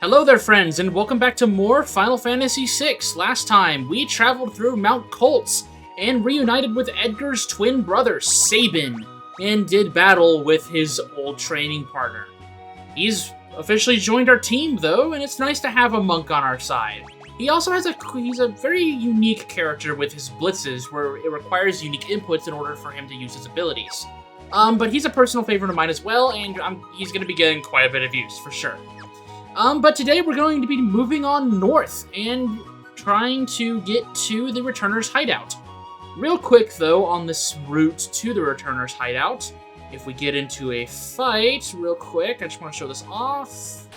Hello there, friends, and welcome back to more Final Fantasy VI. Last time, we traveled through Mount Koltz and reunited with Edgar's twin brother, Sabin, and did battle with his old training partner. He's officially joined our team, though, and it's nice to have a monk on our side. He also has he's a very unique character with his blitzes, where it requires unique inputs in order for him to use his abilities. But he's a personal favorite of mine as well, and he's going to be getting quite a bit of use, for sure. But today we're going to be moving on north and trying to get to the Returner's hideout. Real quick, though, on this route to the Returner's hideout, if we get into a fight, real quick, I just want to show this off.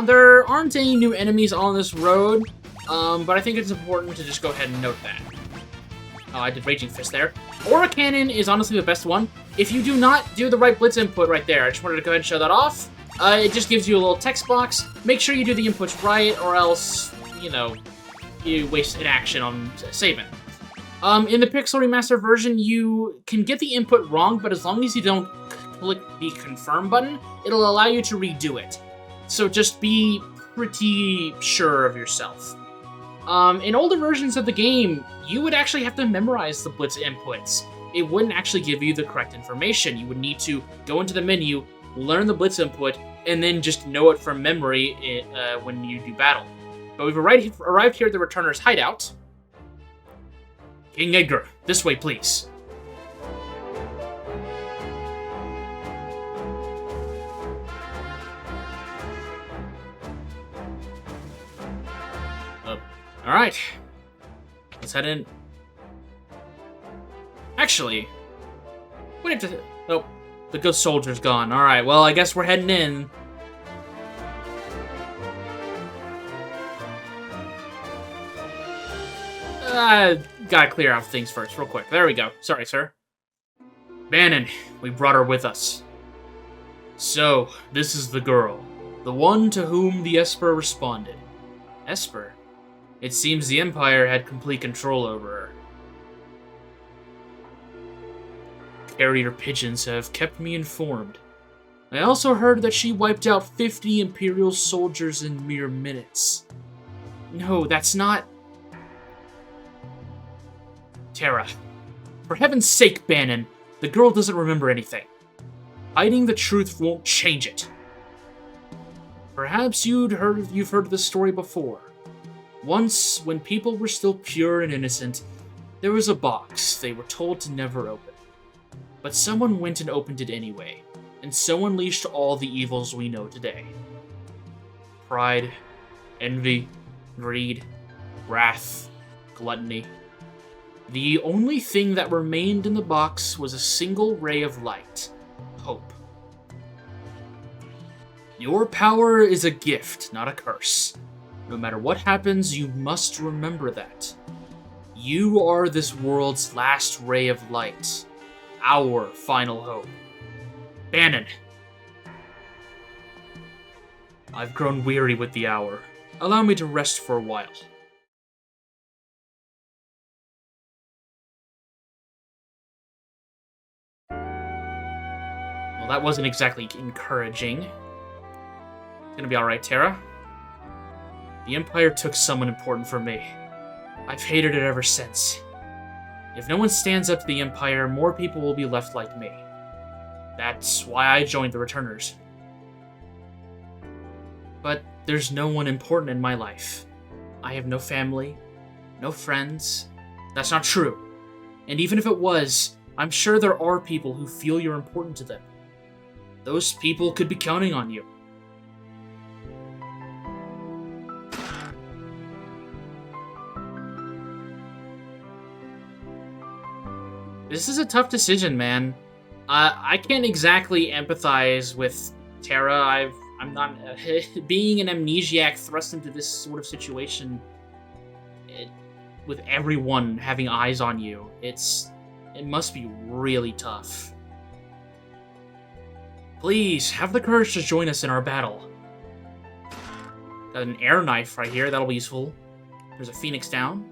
There aren't any new enemies on this road, but I think it's important to just go ahead and note that. Oh, I did Raging Fist there. Aura Cannon is honestly the best one. If you do not do the right blitz input right there, I just wanted to go ahead and show that off. It just gives you a little text box. Make sure you do the inputs right, or else, you waste an action on Sabin. In the Pixel Remaster version, you can get the input wrong, but as long as you don't click the confirm button, it'll allow you to redo it. So just be pretty sure of yourself. In older versions of the game, you would actually have to memorize the blitz inputs. It wouldn't actually give you the correct information. You would need to go into the menu, learn the blitz input, and then just know it from memory when you do battle. But we've arrived here at the Returner's hideout. King Edgar, this way, please. Alright. Let's head in. Actually, we have to... Oh. The good soldier's gone. Alright, well, I guess we're heading in. Gotta clear out things first, real quick. There we go. Sorry, sir. Banon, we brought her with us. So, this is the girl. The one to whom the Esper responded. Esper? It seems the Empire had complete control over her. Carrier pigeons have kept me informed. I also heard that she wiped out 50 Imperial soldiers in mere minutes. No, that's not... Terra. For heaven's sake, Banon, the girl doesn't remember anything. Hiding the truth won't change it. Perhaps you've heard this story before. Once, when people were still pure and innocent, there was a box they were told to never open. But someone went and opened it anyway, and so unleashed all the evils we know today. Pride, envy, greed, wrath, gluttony. The only thing that remained in the box was a single ray of light, hope. Your power is a gift, not a curse. No matter what happens, you must remember that. You are this world's last ray of light. Our final hope. Banon. I've grown weary with the hour. Allow me to rest for a while. Well, that wasn't exactly encouraging. It's gonna be alright, Terra. The Empire took someone important from me. I've hated it ever since. If no one stands up to the Empire, more people will be left like me. That's why I joined the Returners. But there's no one important in my life. I have no family, no friends. That's not true. And even if it was, I'm sure there are people who feel you're important to them. Those people could be counting on you. This is a tough decision, man. I can't exactly empathize with Terra. I'm not... being an amnesiac thrust into this sort of situation, with everyone having eyes on you, it must be really tough. Please, have the courage to join us in our battle. Got an air knife right here, that'll be useful. There's a Phoenix down.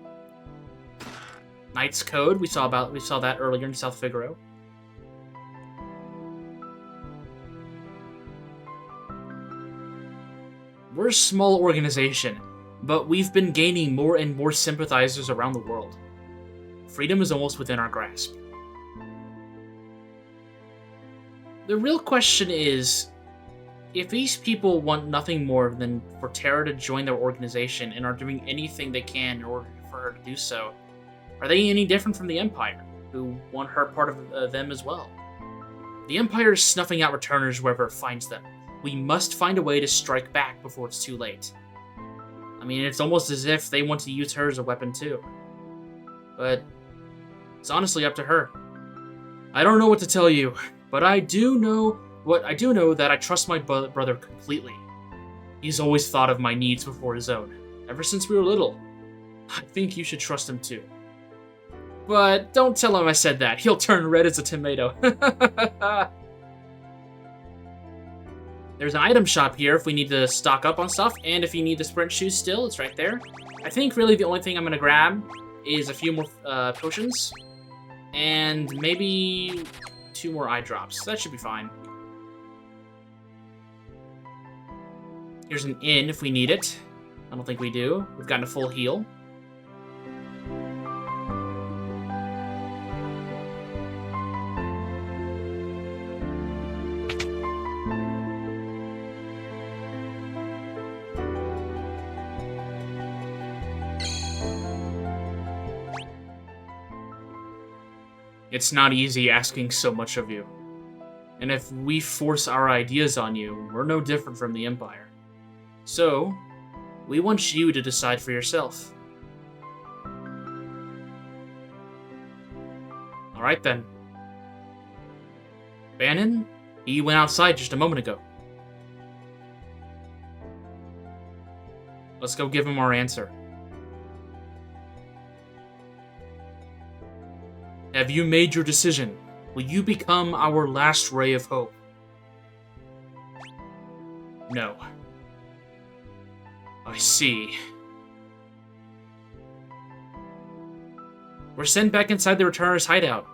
Knight's Code, we saw that earlier in South Figaro. We're a small organization, but we've been gaining more and more sympathizers around the world. Freedom is almost within our grasp. The real question is, if these people want nothing more than for Terra to join their organization and are doing anything they can in order for her to do so, are they any different from the Empire, who want her part of them as well? The Empire is snuffing out returners wherever it finds them. We must find a way to strike back before it's too late. I mean, it's almost as if they want to use her as a weapon too. But it's honestly up to her. I don't know what to tell you, but I do know that I trust my brother completely. He's always thought of my needs before his own, ever since we were little. I think you should trust him too. But don't tell him I said that. He'll turn red as a tomato. There's an item shop here if we need to stock up on stuff, and if you need the sprint shoes still, it's right there. I think really the only thing I'm going to grab is a few more potions, and maybe 2 more eye drops. That should be fine. Here's an inn if we need it. I don't think we do. We've gotten a full heal. It's not easy asking so much of you. And if we force our ideas on you, we're no different from the Empire. So, we want you to decide for yourself. Alright then. Bannon? He went outside just a moment ago. Let's go give him our answer. Have you made your decision? Will you become our last ray of hope? No. I see. We're sent back inside the Returner's hideout.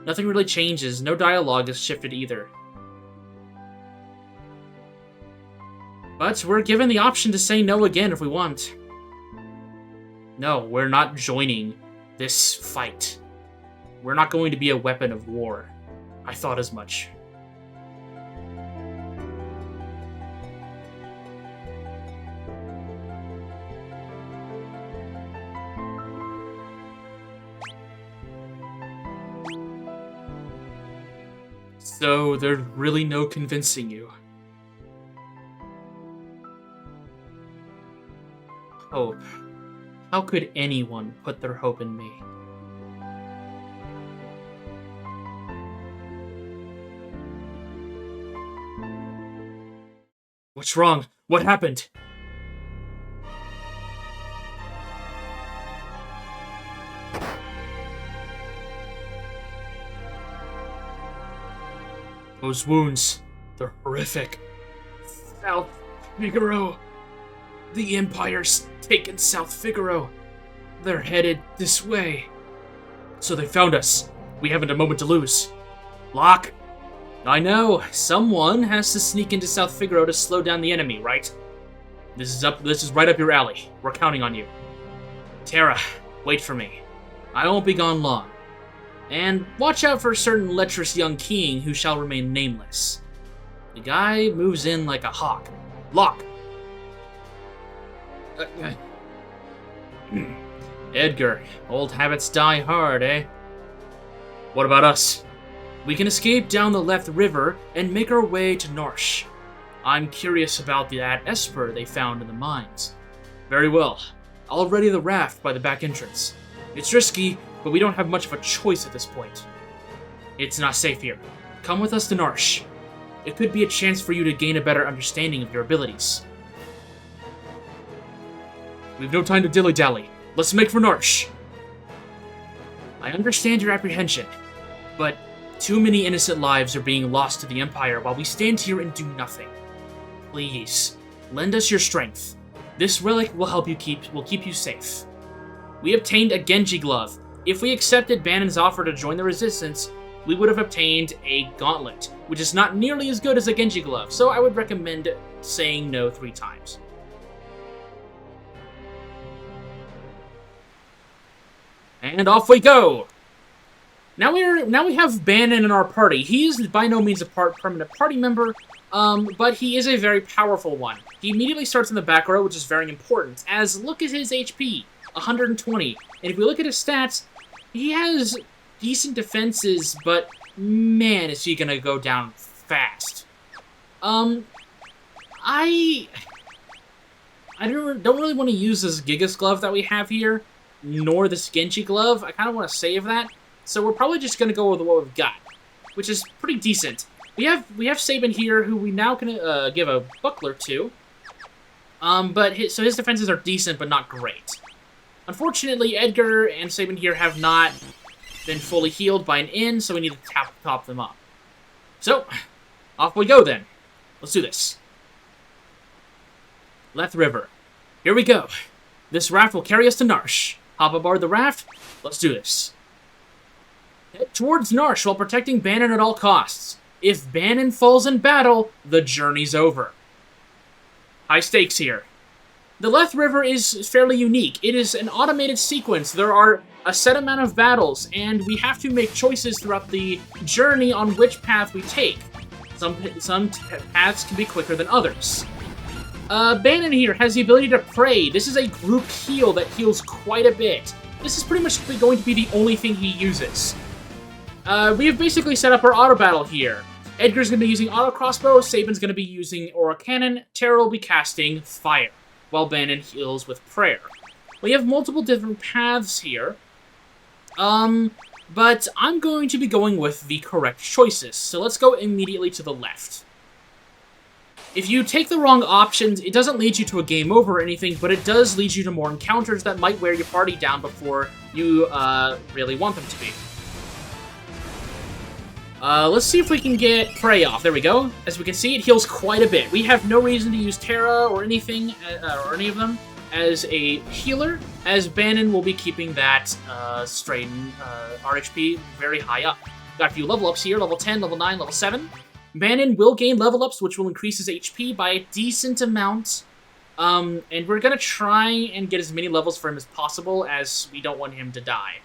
Nothing really changes, no dialogue is shifted either. But we're given the option to say no again if we want. No, we're not joining this fight. We're not going to be a weapon of war. I thought as much. So, there's really no convincing you. Hope. How could anyone put their hope in me? What's wrong? What happened? Those wounds, they're horrific. South Figaro. The Empire's taken South Figaro. They're headed this way. So they found us. We haven't a moment to lose. Locke. I know, someone has to sneak into South Figaro to slow down the enemy, right? This is right up your alley. We're counting on you. Terra, wait for me. I won't be gone long. And watch out for a certain lecherous young king who shall remain nameless. The guy moves in like a hawk. Locke! Edgar, old habits die hard, eh? What about us? We can escape down the left river and make our way to Norsh. I'm curious about that Esper they found in the mines. Very well. I'll ready the raft by the back entrance. It's risky, but we don't have much of a choice at this point. It's not safe here. Come with us to Norsh. It could be a chance for you to gain a better understanding of your abilities. We've no time to dilly-dally. Let's make for Norsh. I understand your apprehension, but too many innocent lives are being lost to the Empire while we stand here and do nothing. Please, lend us your strength. This relic will keep you safe. We obtained a Genji glove. If we accepted Bannon's offer to join the Resistance, we would have obtained a gauntlet, which is not nearly as good as a Genji glove, so I would recommend saying no 3 times. And off we go! Now we have Banon in our party. He is by no means a permanent party member, but he is a very powerful one. He immediately starts in the back row, which is very important, as look at his HP, 120. And if we look at his stats, he has decent defenses, but man, is he gonna go down fast. I don't really want to use this Gigas glove that we have here, nor this Genji glove. I kind of want to save that. So we're probably just going to go with what we've got, which is pretty decent. We have Sabin here, who we now can give a buckler to. So his defenses are decent, but not great. Unfortunately, Edgar and Sabin here have not been fully healed by an inn, so we need to top them up. So, off we go then. Let's do this. Leth River. Here we go. This raft will carry us to Narshe. Hop aboard the raft. Let's do this. Head towards Narshe while protecting Banon at all costs. If Banon falls in battle, the journey's over. High stakes here. The Leth River is fairly unique. It is an automated sequence. There are a set amount of battles, and we have to make choices throughout the journey on which path we take. Some paths can be quicker than others. Banon here has the ability to pray. This is a group heal that heals quite a bit. This is pretty much going to be the only thing he uses. We have basically set up our auto battle here. Edgar's going to be using auto crossbow, Sabin's going to be using aura cannon, Terra will be casting fire, while Banon heals with prayer. We have multiple different paths here, but I'm going to be going with the correct choices, so let's go immediately to the left. If you take the wrong options, it doesn't lead you to a game over or anything, but it does lead you to more encounters that might wear your party down before you really want them to be. Let's see if we can get Prey off. There we go. As we can see, it heals quite a bit. We have no reason to use Terra or anything, or any of them as a healer, as Banon will be keeping that Strain RHP very high up. Got a few level ups here, level 10, level 9, level 7. Banon will gain level ups, which will increase his HP by a decent amount. And we're gonna try and get as many levels for him as possible, as we don't want him to die.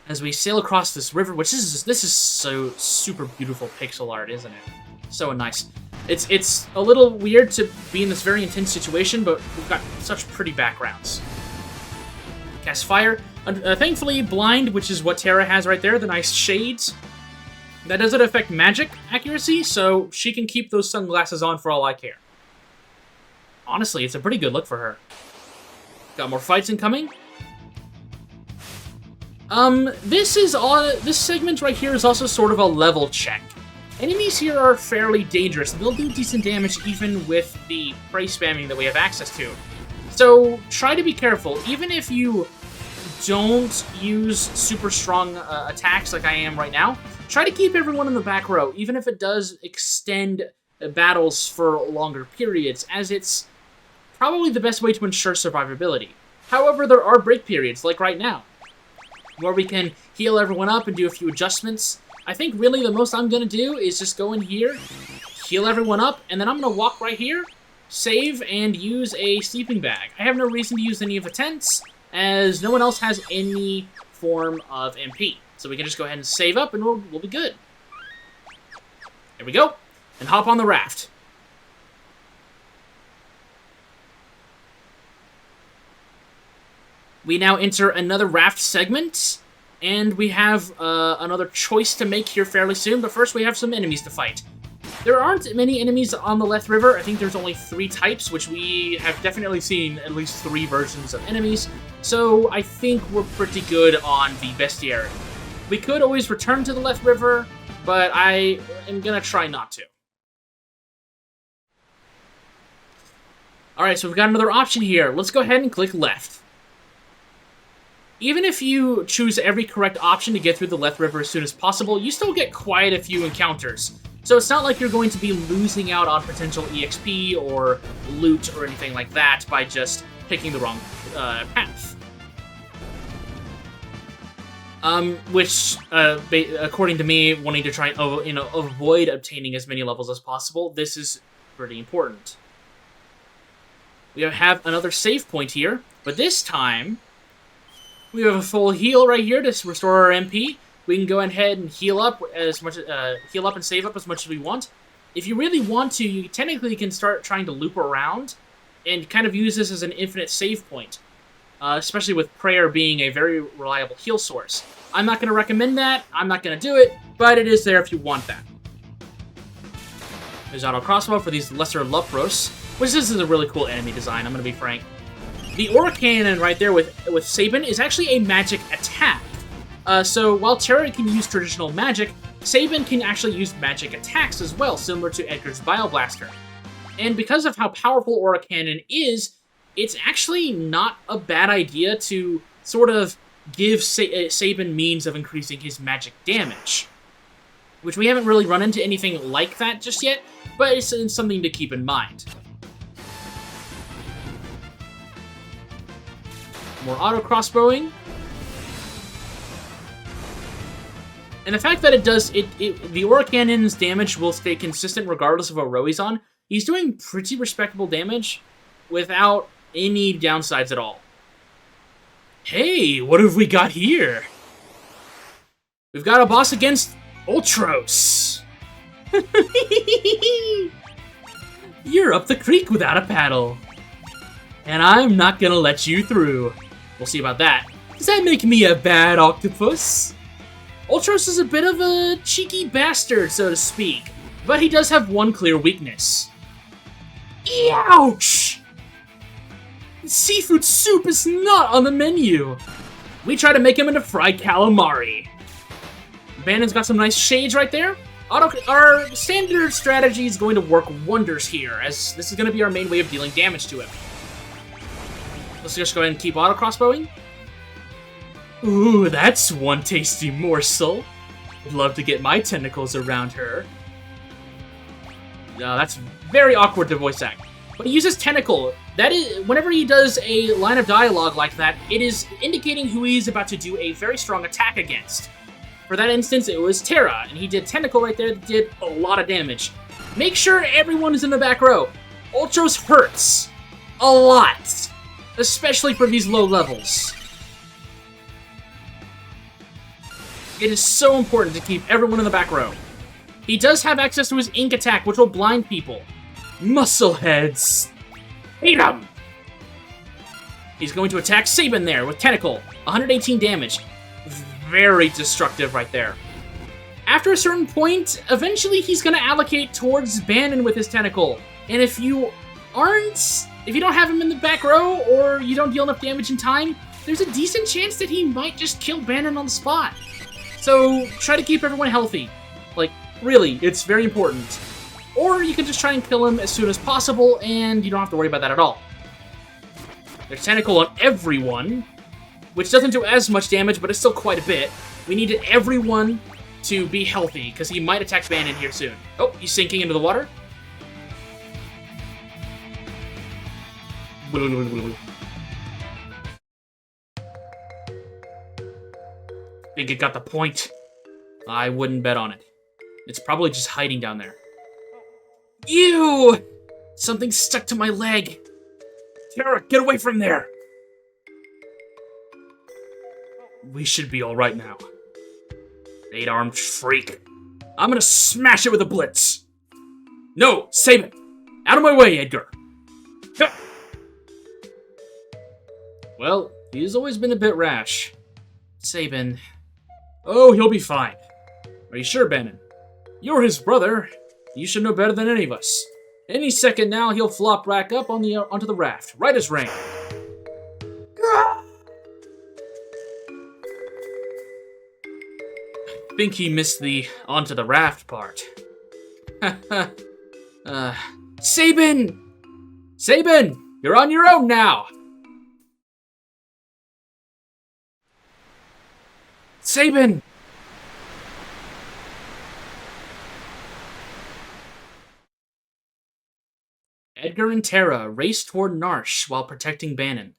As we sail across this river, which this is so super beautiful pixel art, isn't it? So nice. It's a little weird to be in this very intense situation, but we've got such pretty backgrounds. Cast fire. Thankfully, blind, which is what Terra has right there, the nice shades. That doesn't affect magic accuracy, so she can keep those sunglasses on for all I care. Honestly, it's a pretty good look for her. Got more fights incoming. This segment right here is also sort of a level check. Enemies here are fairly dangerous. They'll do decent damage even with the prey spamming that we have access to. So try to be careful. Even if you don't use super strong attacks like I am right now, try to keep everyone in the back row, even if it does extend battles for longer periods, as it's probably the best way to ensure survivability. However, there are break periods, like right now, where we can heal everyone up and do a few adjustments. I think really the most I'm going to do is just go in here, heal everyone up, and then I'm going to walk right here, save, and use a sleeping bag. I have no reason to use any of the tents, as no one else has any form of MP. So we can just go ahead and save up, and we'll be good. There we go, and hop on the raft. We now enter another raft segment, and we have another choice to make here fairly soon, but first we have some enemies to fight. There aren't many enemies on the Leth River. I think there's only 3 types, which we have definitely seen at least 3 versions of enemies, so I think we're pretty good on the bestiary. We could always return to the Leth River, but I am gonna try not to. Alright, so we've got another option here. Let's go ahead and click left. Even if you choose every correct option to get through the Leth River as soon as possible, you still get quite a few encounters. So it's not like you're going to be losing out on potential EXP or loot or anything like that by just picking the wrong path. Which, according to me, wanting to try and avoid obtaining as many levels as possible, this is pretty important. We have another save point here, but this time We have a full heal right here to restore our MP. We can go ahead and heal up heal up and save up as much as we want. If you really want to, you technically can start trying to loop around and kind of use this as an infinite save point, especially with prayer being a very reliable heal source. I'm not going to recommend that. I'm not going to do it, but it is there if you want that. There's auto crossbow for these lesser Lupros, which this is a really cool enemy design, I'm going to be frank. The Aura Cannon right there with Sabin is actually a magic attack. So while Terra can use traditional magic, Sabin can actually use magic attacks as well, similar to Edgar's Bile Blaster. And because of how powerful Aura Cannon is, it's actually not a bad idea to sort of give Sabin means of increasing his magic damage. Which we haven't really run into anything like that just yet, but it's something to keep in mind. More auto crossbowing. And the fact that the Aura Cannon's damage will stay consistent regardless of what row he's on, he's doing pretty respectable damage without any downsides at all. Hey, what have we got here? We've got a boss against Ultros. You're up the creek without a paddle. And I'm not gonna let you through. We'll see about that. Does that make me a bad octopus? Ultros is a bit of a cheeky bastard, so to speak. But he does have one clear weakness. Ouch! Seafood soup is not on the menu. We try to make him into fried calamari. Banon's got some nice shades right there. Our standard strategy is going to work wonders here, as this is going to be our main way of dealing damage to him. Let's just go ahead and keep auto crossbowing. Ooh, that's one tasty morsel. I'd love to get my tentacles around her. That's very awkward to voice act. But he uses tentacle. That is, whenever he does a line of dialogue like that, it is indicating who he's about to do a very strong attack against. For that instance, it was Terra, and he did tentacle right there that did a lot of damage. Make sure everyone is in the back row. Ultros hurts. A lot. Especially for these low levels. It is so important to keep everyone in the back row. He does have access to his ink attack, which will blind people. Muscleheads. Hate him! He's going to attack Sabin there with Tentacle. 118 damage. Very destructive right there. After a certain point, eventually he's going to allocate towards Banon with his Tentacle. And if you don't have him in the back row, or you don't deal enough damage in time, there's a decent chance that he might just kill Banon on the spot. So try to keep everyone healthy. Like, really, it's very important. Or you can just try and kill him as soon as possible, and you don't have to worry about that at all. There's Tentacle on everyone, which doesn't do as much damage, but it's still quite a bit. We needed everyone to be healthy, because he might attack Banon here soon. Oh, he's sinking into the water. Think it got the point. I wouldn't bet on it. It's probably just hiding down there. Ew! Something stuck to my leg. Terra, get away from there! We should be alright now. 8-armed freak. I'm gonna smash it with a blitz. No, save it! Out of my way, Edgar! Well, he's always been a bit rash. Sabin. Oh, he'll be fine. Are you sure, Banon? You're his brother. You should know better than any of us. Any second now, he'll flop back up onto the raft, right as rain. I think he missed the onto the raft part. Sabin! Sabin! You're on your own now! Sabin! Edgar and Terra race toward Narshe while protecting Banon.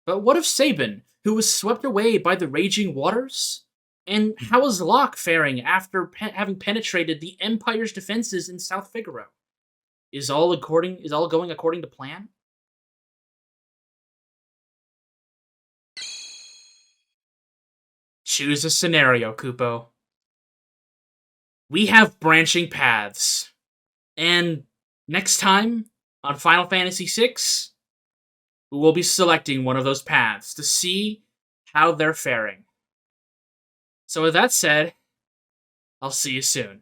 But what of Sabin, who was swept away by the raging waters? And how is Locke faring after having penetrated the Empire's defenses in South Figaro? Is all going according to plan? Choose a scenario, Kupo. We have branching paths. And next time on Final Fantasy VI, we will be selecting one of those paths to see how they're faring. So with that said, I'll see you soon.